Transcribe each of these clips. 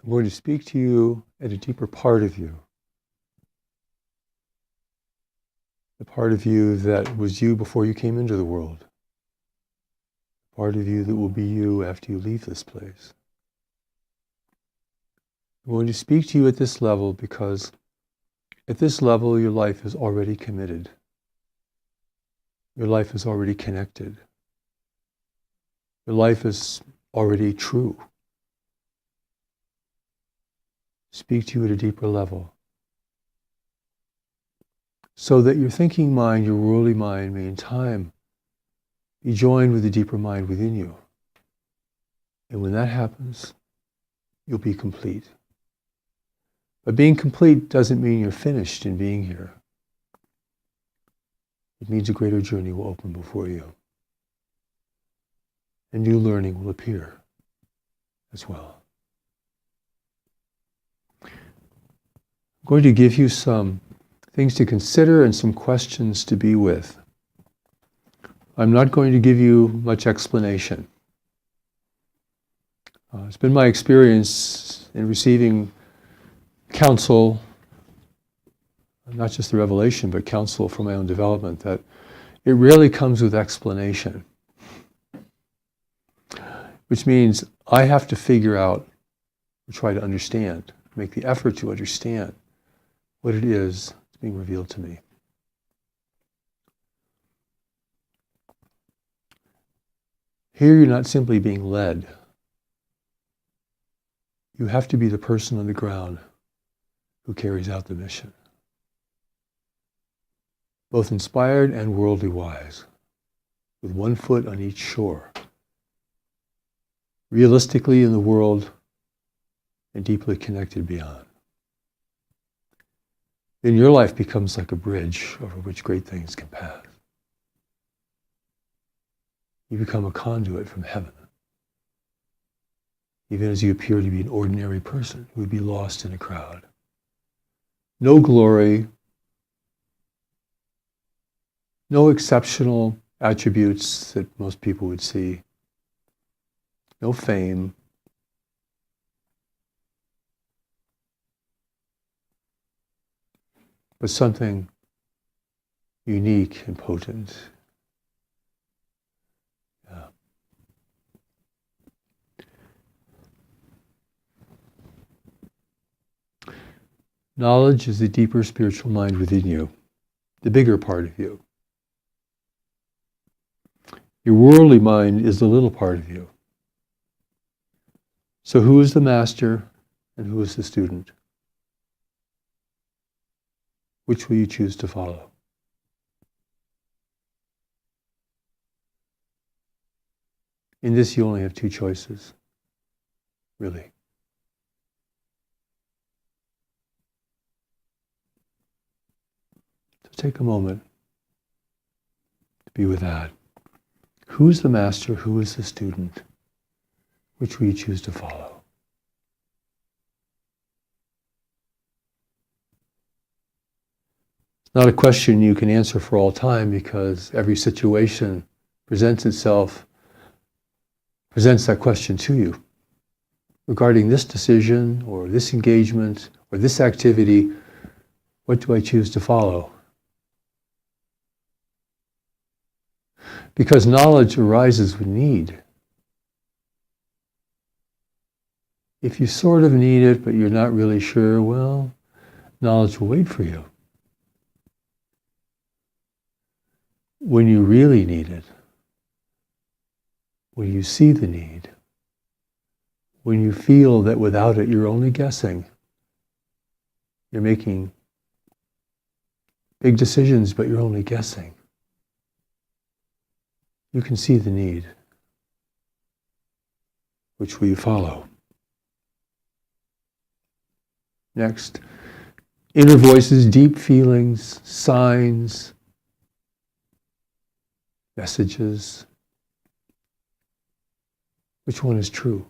I'm going to speak to you at a deeper part of you. The part of you that was you before you came into the world. The part of you that will be you after you leave this place. I'm going to speak to you at this level because at this level your life is already committed. Your life is already connected. Your life is already true. Speak to you at a deeper level, so that your thinking mind, your worldly mind, may in time be joined with the deeper mind within you. And when that happens, you'll be complete. But being complete doesn't mean you're finished in being here. It means a greater journey will open before you. And new learning will appear as well. I'm going to give you some things to consider and some questions to be with. I'm not going to give you much explanation. It's been my experience in receiving counsel, not just the revelation, but counsel for my own development, that it rarely comes with explanation. Which means I have to figure out, or try to understand, make the effort to understand what it is that's being revealed to me. Here you're not simply being led. You have to be the person on the ground who carries out the mission. Both inspired and worldly wise, with one foot on each shore. Realistically in the world and deeply connected beyond. Then your life becomes like a bridge over which great things can pass. You become a conduit from heaven. Even as you appear to be an ordinary person who would be lost in a crowd. No glory, no exceptional attributes that most people would see. No fame. But something unique and potent. Yeah. Knowledge is the deeper spiritual mind within you, the bigger part of you. Your worldly mind is the little part of you. So who is the master and who is the student? Which will you choose to follow? In this you only have two choices, really. So take a moment to be with that. Who is the master? Who is the student? Which will you choose to follow? It's not a question you can answer for all time because every situation presents that question to you. Regarding this decision or this engagement or this activity, what do I choose to follow? Because knowledge arises with need. If you sort of need it, but you're not really sure, well, knowledge will wait for you. When you really need it, when you see the need, when you feel that without it you're only guessing, you're making big decisions, but you're only guessing, you can see the need. Which will you follow? Next, inner voices, deep feelings, signs, messages. Which one is true?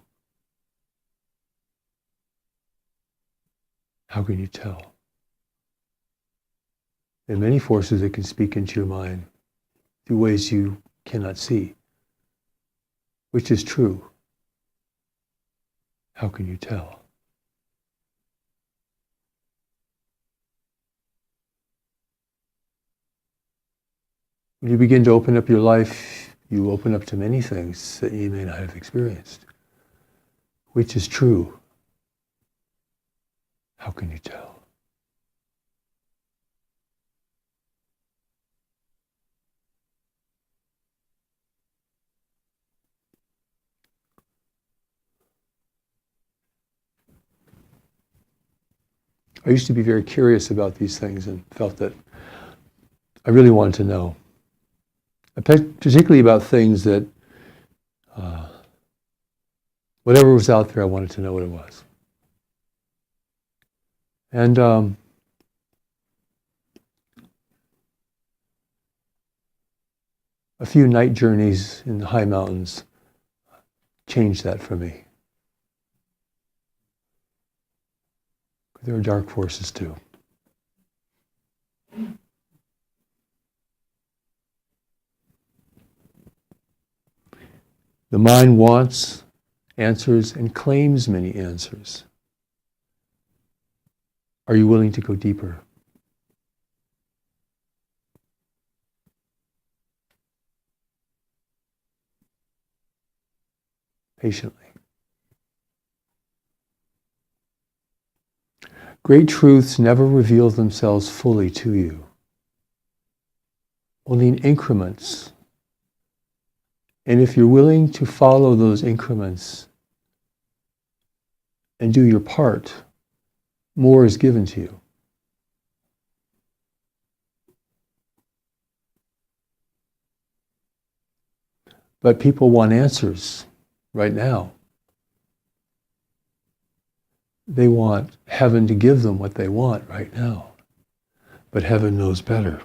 How can you tell? There are many forces that can speak into your mind through ways you cannot see. Which is true? How can you tell? When you begin to open up your life, you open up to many things that you may not have experienced. Which is true? How can you tell? I used to be very curious about these things and felt that I really wanted to know. Particularly about things that, whatever was out there, I wanted to know what it was. And a few night journeys in the high mountains changed that for me. There are dark forces too. The mind wants answers and claims many answers. Are you willing to go deeper? Patiently. Great truths never reveal themselves fully to you. Only in increments. And if you're willing to follow those increments and do your part, more is given to you. But people want answers right now. They want heaven to give them what they want right now. But heaven knows better.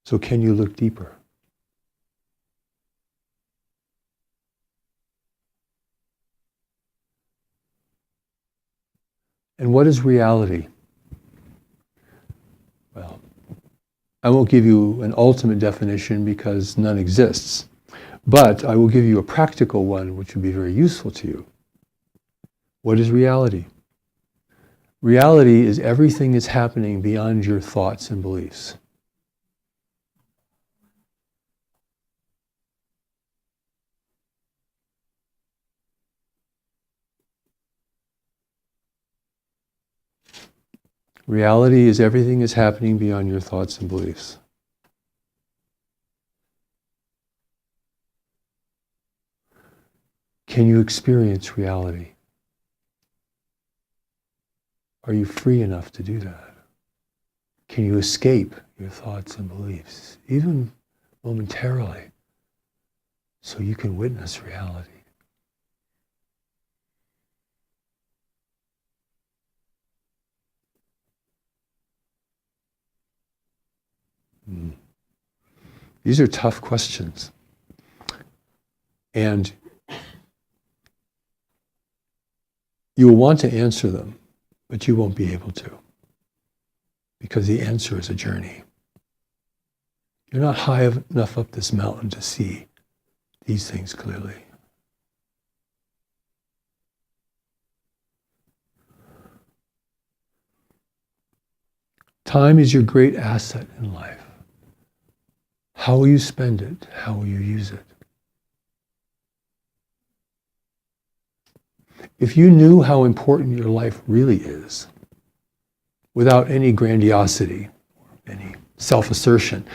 So can you look deeper? And what is reality? Well, I won't give you an ultimate definition because none exists. But I will give you a practical one which would be very useful to you. What is reality? Reality is everything that's happening beyond your thoughts and beliefs. Reality is everything that's happening beyond your thoughts and beliefs. Can you experience reality? Are you free enough to do that? Can you escape your thoughts and beliefs, even momentarily, so you can witness reality? These are tough questions. And you will want to answer them, but you won't be able to. Because the answer is a journey. You're not high enough up this mountain to see these things clearly. Time is your great asset in life. How will you spend it? How will you use it? If you knew how important your life really is, without any grandiosity, or any self-assertion,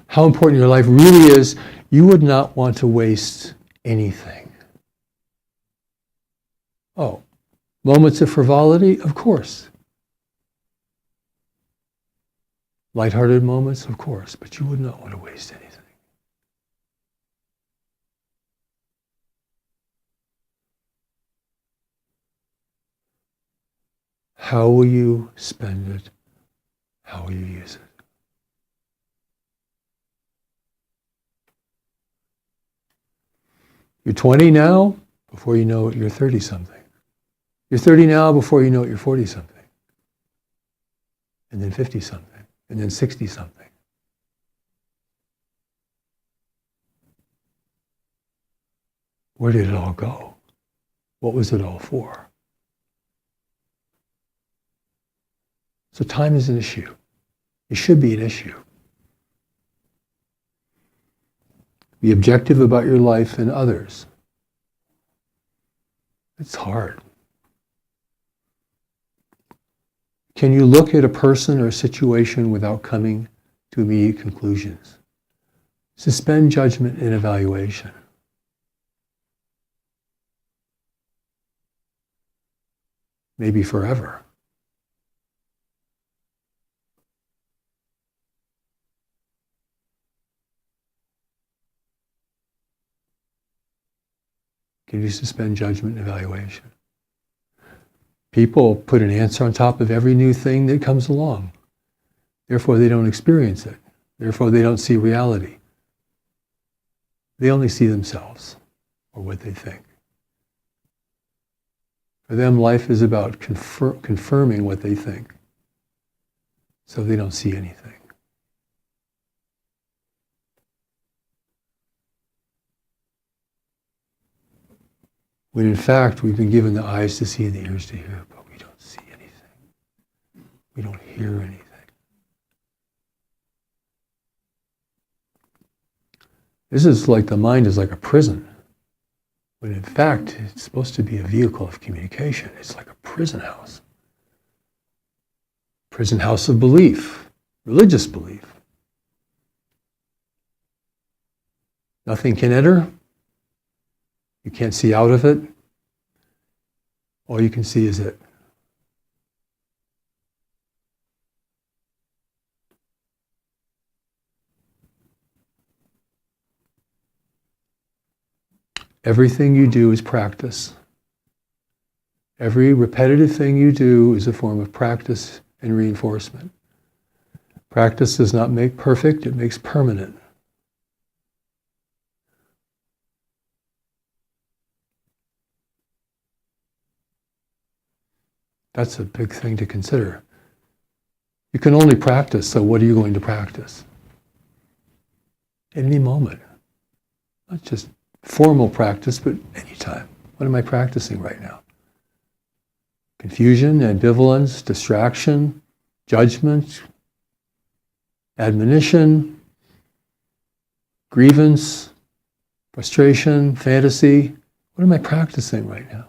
how important your life really is, you would not want to waste anything. Oh, moments of frivolity? Of course. Lighthearted moments? Of course, but you would not want to waste anything. How will you spend it? How will you use it? You're 20 now, before you know it, you're 30-something. You're 30 now, before you know it, you're 40-something. And then 50-something. And then 60-something. Where did it all go? What was it all for? So time is an issue. It should be an issue. Be objective about your life and others. It's hard. Can you look at a person or a situation without coming to immediate conclusions? Suspend judgment and evaluation. Maybe forever. Can you suspend judgment and evaluation? People put an answer on top of every new thing that comes along. Therefore, they don't experience it. Therefore, they don't see reality. They only see themselves or what they think. For them, life is about confirming what they think. So they don't see anything. When in fact, we've been given the eyes to see and the ears to hear, but we don't see anything. We don't hear anything. This is like the mind is like a prison, when in fact, it's supposed to be a vehicle of communication. It's like a prison house. Prison house of belief, religious belief. Nothing can enter. You can't see out of it. All you can see is it. Everything you do is practice. Every repetitive thing you do is a form of practice and reinforcement. Practice does not make perfect, it makes permanent. That's a big thing to consider. You can only practice, so what are you going to practice? At any moment. Not just formal practice, but anytime. What am I practicing right now? Confusion, ambivalence, distraction, judgment, admonition, grievance, frustration, fantasy. What am I practicing right now?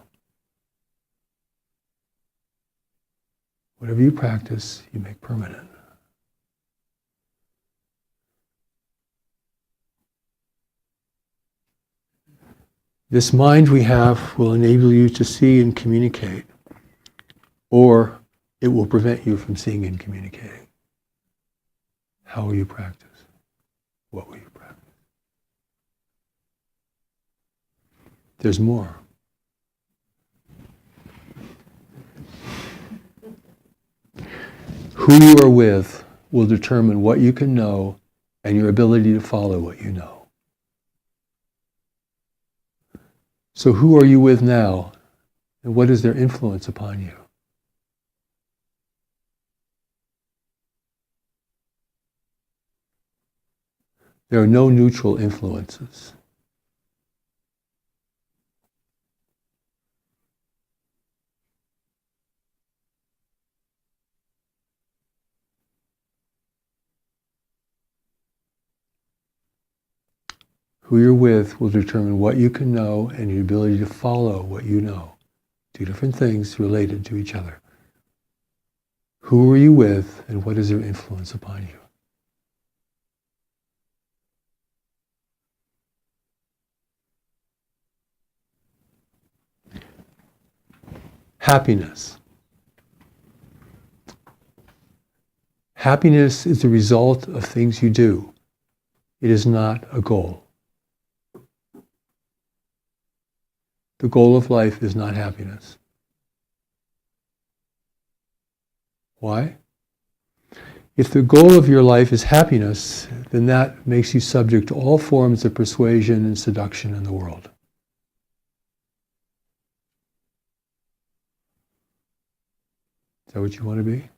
Whatever you practice, you make permanent. This mind we have will enable you to see and communicate, or it will prevent you from seeing and communicating. How will you practice? What will you practice? There's more. Who you are with will determine what you can know and your ability to follow what you know. So who are you with now, and what is their influence upon you? There are no neutral influences. Who you're with will determine what you can know and your ability to follow what you know. Two different things related to each other. Who are you with and what is their influence upon you? Happiness. Happiness is the result of things you do. It is not a goal. The goal of life is not happiness. Why? If the goal of your life is happiness, then that makes you subject to all forms of persuasion and seduction in the world. Is that what you want to be?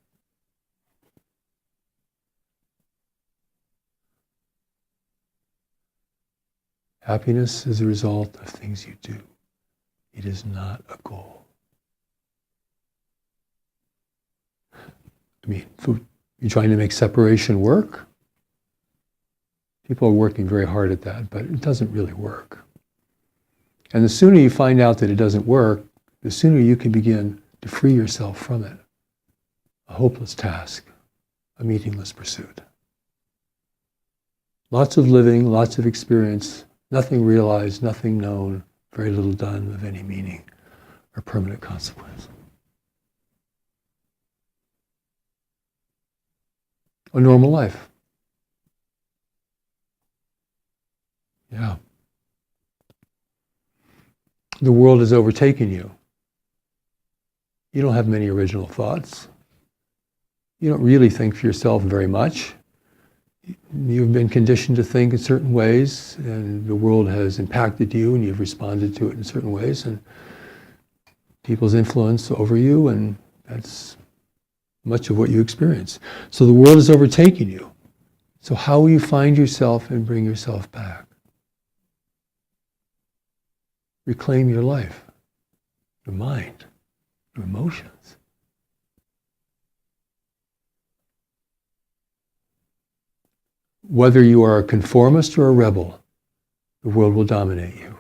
Happiness is a result of things you do. It is not a goal. I mean, you're trying to make separation work? People are working very hard at that, but it doesn't really work. And the sooner you find out that it doesn't work, the sooner you can begin to free yourself from it. A hopeless task, a meaningless pursuit. Lots of living, lots of experience, nothing realized, nothing known, very little done of any meaning or permanent consequence. A normal life. Yeah. The world has overtaken you. You don't have many original thoughts. You don't really think for yourself very much. You've been conditioned to think in certain ways, and the world has impacted you, and you've responded to it in certain ways, and people's influence over you, and that's much of what you experience. So the world has overtaken you. So how will you find yourself and bring yourself back? Reclaim your life, your mind, your emotions. Whether you are a conformist or a rebel, the world will dominate you.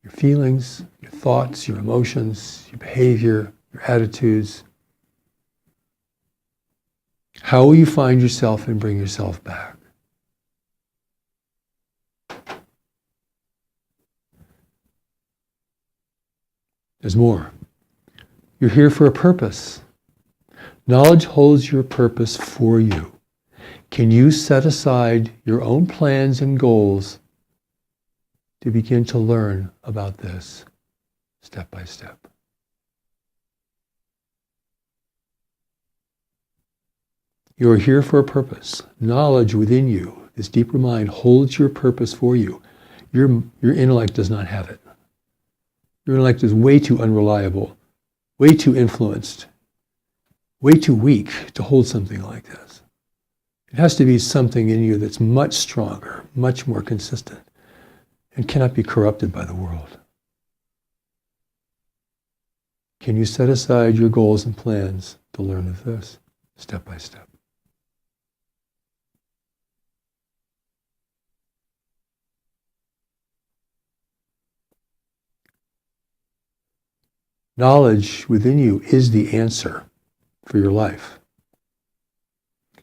Your feelings, your thoughts, your emotions, your behavior, your attitudes. How will you find yourself and bring yourself back? There's more. You're here for a purpose. Knowledge holds your purpose for you. Can you set aside your own plans and goals to begin to learn about this step by step? You are here for a purpose. Knowledge within you, this deeper mind, holds your purpose for you. Your intellect does not have it. Your intellect is way too unreliable, way too influenced, way too weak to hold something like this. It has to be something in you that's much stronger, much more consistent, and cannot be corrupted by the world. Can you set aside your goals and plans to learn of this, step by step? Knowledge within you is the answer for your life.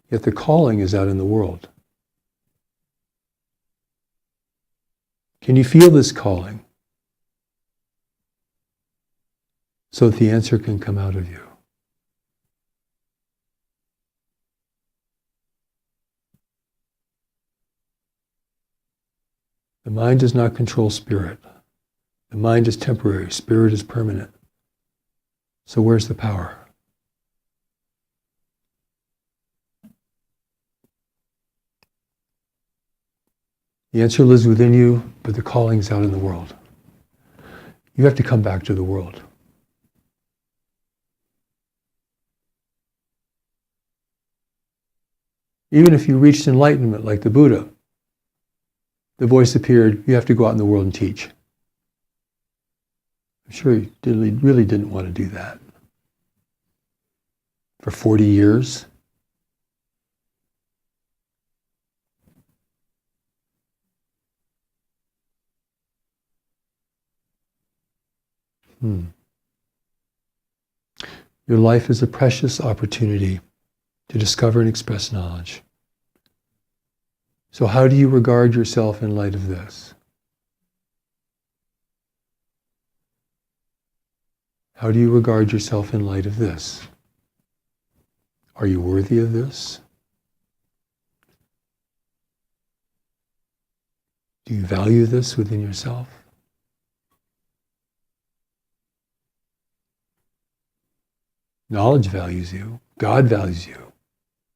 Yet the calling is out in the world. Can you feel this calling so that the answer can come out of you? The mind does not control spirit. The mind is temporary. Spirit is permanent. So where's the power? The answer lives within you, but the calling is out in the world. You have to come back to the world. Even if you reached enlightenment like the Buddha, the voice appeared, you have to go out in the world and teach. I'm sure he really didn't want to do that. For 40 years. Your life is a precious opportunity to discover and express knowledge. So how do you regard yourself in light of this? How do you regard yourself in light of this? Are you worthy of this? Do you value this within yourself? Knowledge values you. God values you.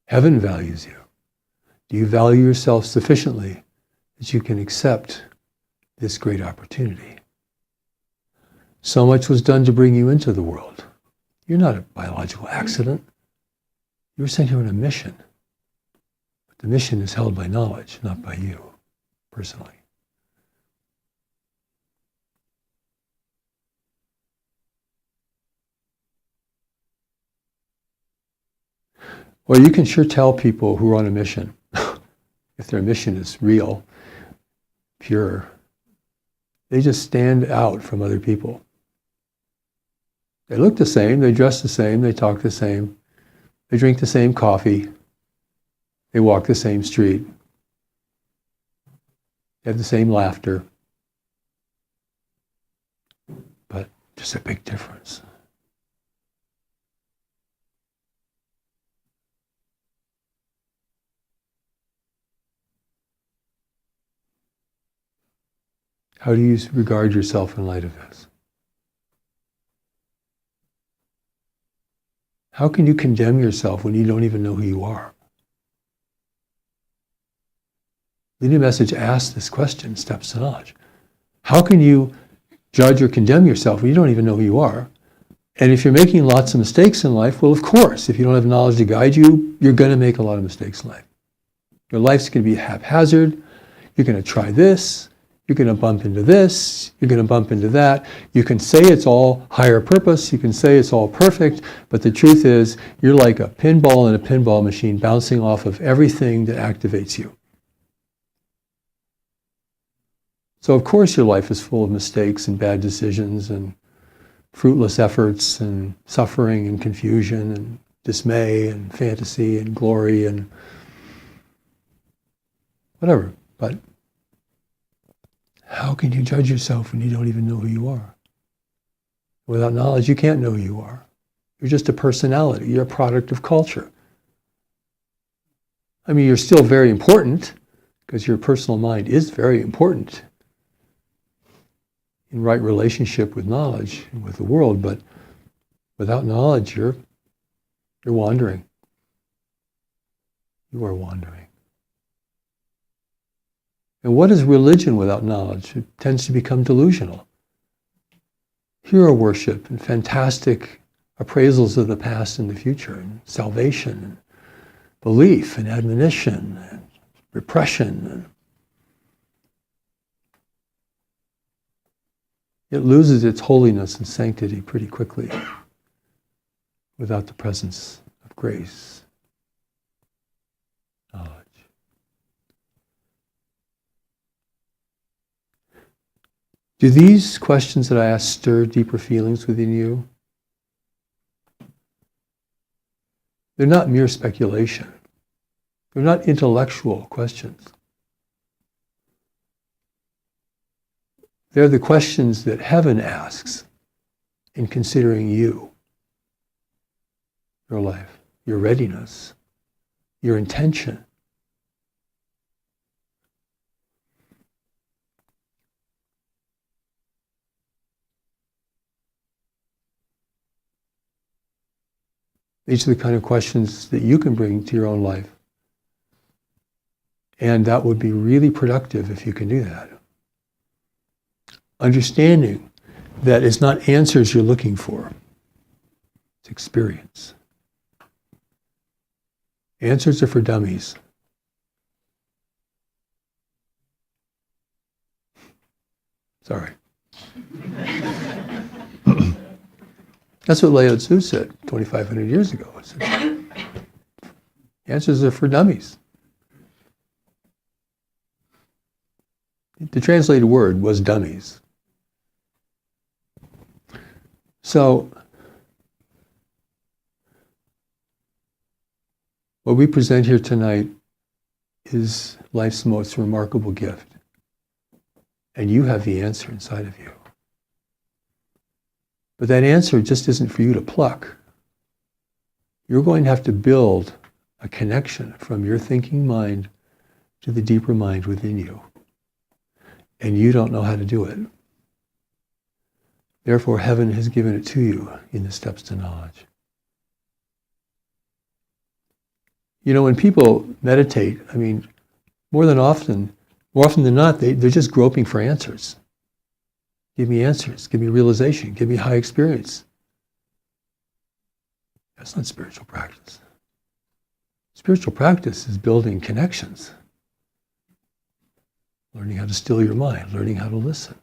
Heaven values you. Do you value yourself sufficiently that you can accept this great opportunity? So much was done to bring you into the world. You're not a biological accident. You were sent here on a mission. But the mission is held by knowledge, not by you, personally. Well, you can sure tell people who are on a mission if their mission is real, pure, they just stand out from other people. They look the same, they dress the same, they talk the same, they drink the same coffee, they walk the same street, they have the same laughter, but just a big difference. How do you regard yourself in light of this? How can you condemn yourself when you don't even know who you are? The new message asks this question, steps to knowledge. How can you judge or condemn yourself when you don't even know who you are? And if you're making lots of mistakes in life, well, of course, if you don't have knowledge to guide you, you're going to make a lot of mistakes in life. Your life's going to be haphazard. You're going to try this. You're going to bump into this, you're going to bump into that. You can say it's all higher purpose, you can say it's all perfect, but the truth is you're like a pinball in a pinball machine bouncing off of everything that activates you. So of course your life is full of mistakes and bad decisions and fruitless efforts and suffering and confusion and dismay and fantasy and glory and whatever. But how can you judge yourself when you don't even know who you are? Without knowledge, you can't know who you are. You're just a personality. You're a product of culture. I mean, you're still very important, because your personal mind is very important in right relationship with knowledge and with the world, but without knowledge, you're wandering. You are wandering. And what is religion without knowledge? It tends to become delusional. Hero worship and fantastic appraisals of the past and the future, and salvation, and belief, and admonition, and repression. And it loses its holiness and sanctity pretty quickly without the presence of grace, knowledge. Do these questions that I ask stir deeper feelings within you? They're not mere speculation. They're not intellectual questions. They're the questions that heaven asks in considering you, your life, your readiness, your intention. These are the kind of questions that you can bring to your own life. And that would be really productive if you can do that. Understanding that it's not answers you're looking for, it's experience. Answers are for dummies. Sorry. That's what Lao Tzu said 2,500 years ago. He said, answers are for dummies. The translated word was dummies. So, what we present here tonight is life's most remarkable gift. And you have the answer inside of you. But that answer just isn't for you to pluck. You're going to have to build a connection from your thinking mind to the deeper mind within you. And you don't know how to do it. Therefore, heaven has given it to you in the steps to knowledge. You know, when people meditate, I mean, more often than not, they're just groping for answers. Give me answers, give me realization, give me high experience. That's not spiritual practice. Spiritual practice is building connections. Learning how to still your mind, learning how to listen,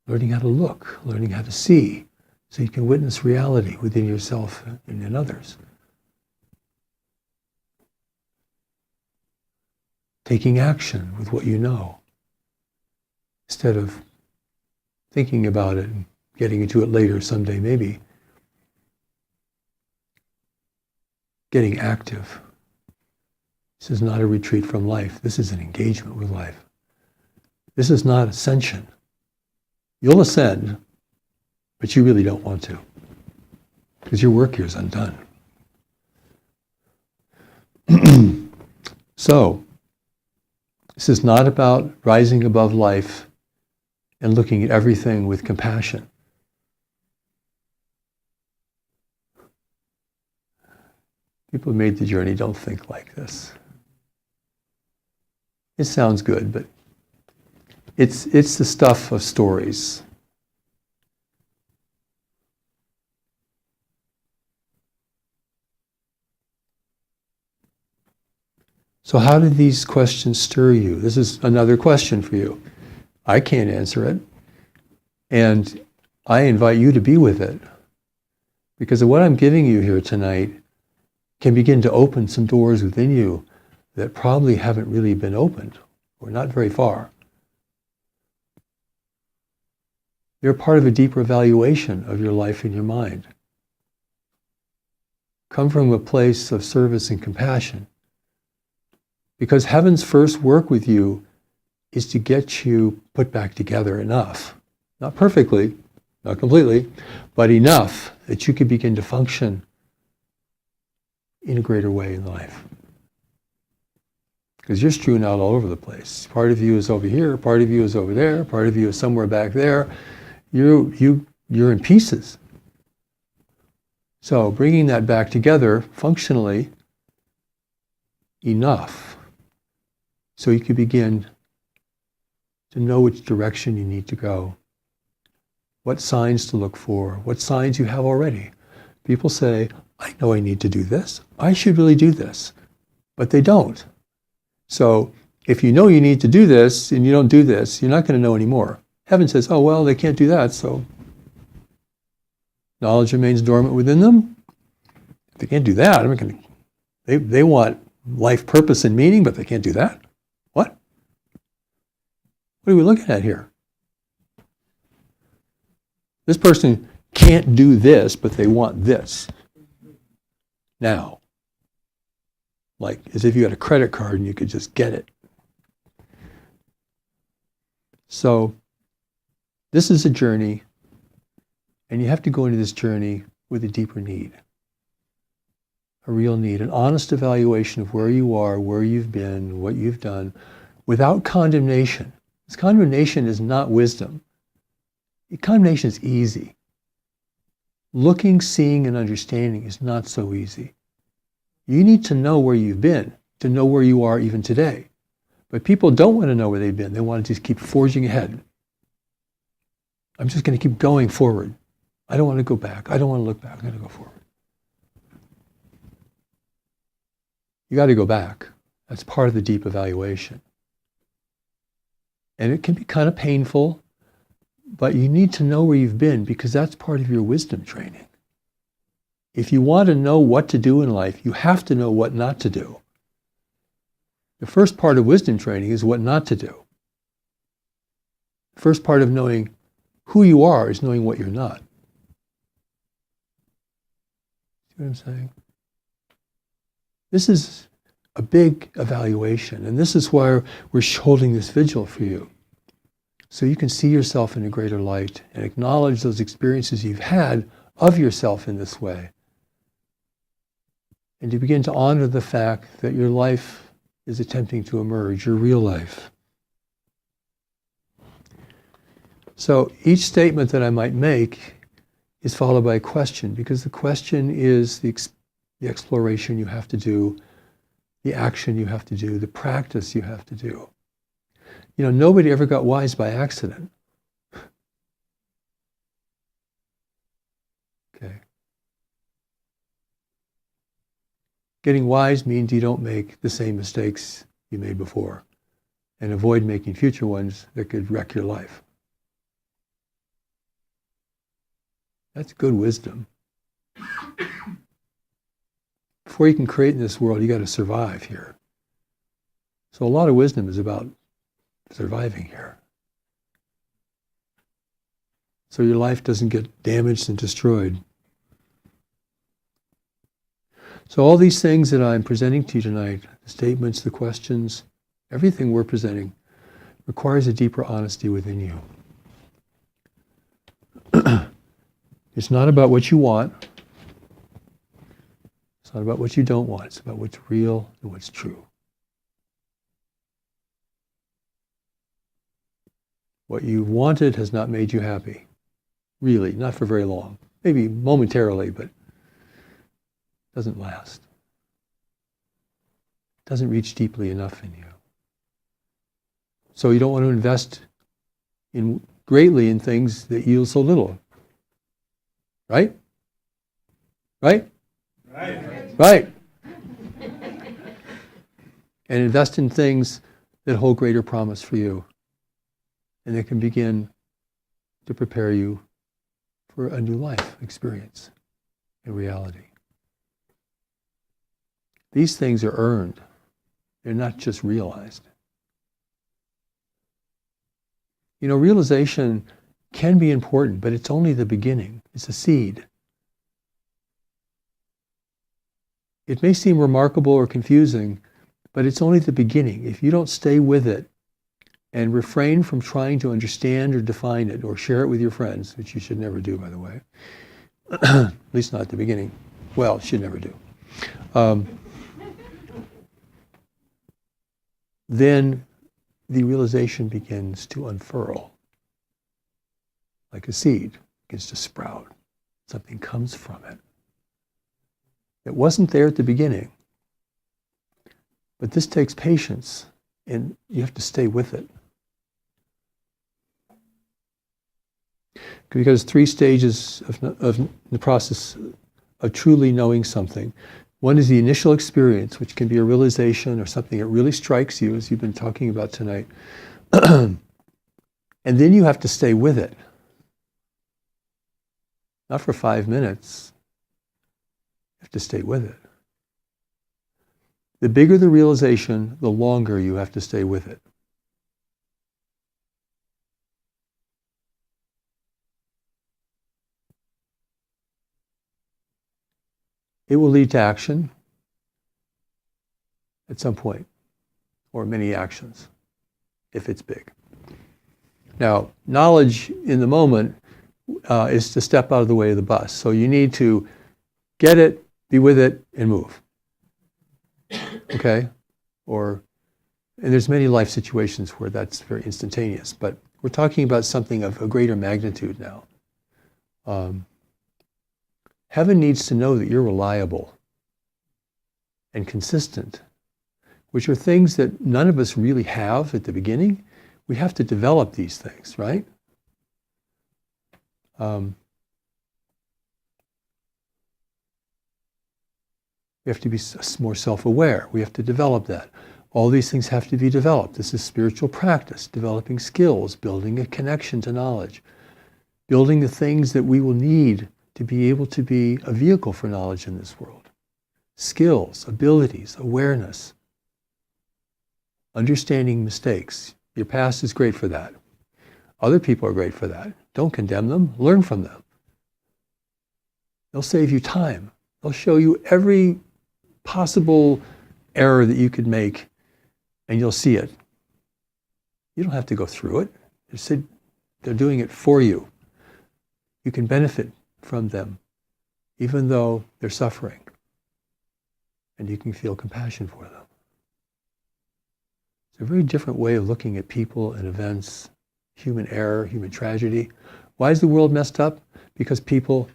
learning how to look, learning how to see, so you can witness reality within yourself and in others. taking action with what you know, instead of thinking about it and getting into it later someday maybe. Getting active. This is not a retreat from life. This is an engagement with life. This is not ascension. You'll ascend, but you really don't want to, because your work here is undone. So, this is not about rising above life and looking at everything with compassion. People who made the journey don't think like this. It sounds good, but it's the stuff of stories. So how did these questions stir you? This is another question for you. I can't answer it. And I invite you to be with it. Because of what I'm giving you here tonight can begin to open some doors within you that probably haven't really been opened, or not very far. They're part of a deeper evaluation of your life and your mind. Come from a place of service and compassion. Because heaven's first work with you is to get you put back together enough. Not perfectly, not completely, but enough that you can begin to function in a greater way in life. Because you're strewn out all over the place. Part of you is over here, part of you is over there, part of you is somewhere back there. You're in pieces. So bringing that back together functionally enough so you can begin to know which direction you need to go, what signs to look for, what signs you have already. People say, I know I need to do this. I should really do this. But they don't. So if you know you need to do this and you don't do this, you're not going to know anymore. Heaven says, oh, well, they can't do that, so knowledge remains dormant within them. If they can't do that, I'm not going to, they want life purpose and meaning, but they can't do that. What? What are we looking at here? This person can't do this, but they want this. Now. Like as if you had a credit card and you could just get it. So, this is a journey, and you have to go into this journey with a deeper need. A real need, an honest evaluation of where you are, where you've been, what you've done, without condemnation. This condemnation is not wisdom. Condemnation is easy. Looking, seeing, and understanding is not so easy. You need to know where you've been to know where you are even today. But people don't want to know where they've been. They want to just keep forging ahead. I'm just going to keep going forward. I don't want to go back. I don't want to look back. I'm going to go forward. You got to go back. That's part of the deep evaluation. And it can be kind of painful, but you need to know where you've been because that's part of your wisdom training. If you want to know what to do in life, you have to know what not to do. The first part of wisdom training is what not to do. The first part of knowing who you are is knowing what you're not. See what I'm saying? This is a big evaluation, and this is why we're holding this vigil for you. So you can see yourself in a greater light and acknowledge those experiences you've had of yourself in this way. And to begin to honor the fact that your life is attempting to emerge, your real life. So each statement that I might make is followed by a question, because the question is the exploration you have to do, the action you have to do, the practice you have to do. You know, nobody ever got wise by accident. Okay. Getting wise means you don't make the same mistakes you made before and avoid making future ones that could wreck your life. That's good wisdom. Before you can create in this world, you got to survive here. So a lot of wisdom is about surviving here. So your life doesn't get damaged and destroyed. So all these things that I'm presenting to you tonight, the statements, the questions, everything we're presenting, requires a deeper honesty within you. It's not about what you want. It's not about what you don't want. It's about what's real and what's true. What you wanted has not made you happy. Really, not for very long. Maybe momentarily, but doesn't last. Doesn't reach deeply enough in you. So you don't want to invest greatly in things that yield so little. Right? Right? Right. Right. And invest in things that hold greater promise for you. And that can begin to prepare you for a new life experience and reality. These things are earned. They're not just realized. You know, realization can be important, but it's only the beginning. It's a seed. It may seem remarkable or confusing, but it's only the beginning. If you don't stay with it and refrain from trying to understand or define it or share it with your friends, which you should never do, by the way, at least not at the beginning. Well, should never do. Then the realization begins to unfurl. Like a seed begins to sprout. Something comes from it. It wasn't there at the beginning. But this takes patience, and you have to stay with it. Because 3 stages of the process of truly knowing something. One is the initial experience, which can be a realization or something that really strikes you, as you've been talking about tonight. And then you have to stay with it. Not for 5 minutes. You have to stay with it. The bigger the realization, the longer you have to stay with it. It will lead to action at some point, or many actions, if it's big. Now, knowledge in the moment is to step out of the way of the bus. So you need to get it, be with it, and move. Okay? And there's many life situations where that's very instantaneous, but we're talking about something of a greater magnitude now. Heaven needs to know that you're reliable and consistent, which are things that none of us really have at the beginning. We have to develop these things, right? We have to be more self-aware. We have to develop that. All these things have to be developed. This is spiritual practice, developing skills, building a connection to knowledge, building the things that we will need to be able to be a vehicle for knowledge in this world. Skills, abilities, awareness, understanding mistakes. Your past is great for that. Other people are great for that. Don't condemn them, learn from them. They'll save you time. They'll show you every possible error that you could make, and you'll see it. You don't have to go through it. They're doing it for you. You can benefit from them, even though they're suffering. And you can feel compassion for them. It's a very different way of looking at people and events, human error, human tragedy. Why is the world messed up? Because people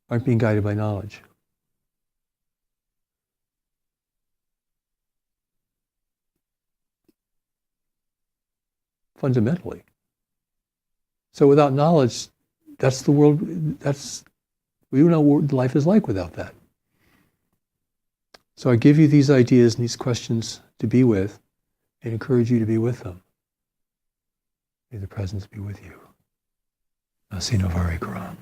aren't being guided by knowledge. Fundamentally. So without knowledge, that's the world, we don't know what life is like without that. So I give you these ideas and these questions to be with and encourage you to be with them. May the presence be with you. Asino Vari Karam.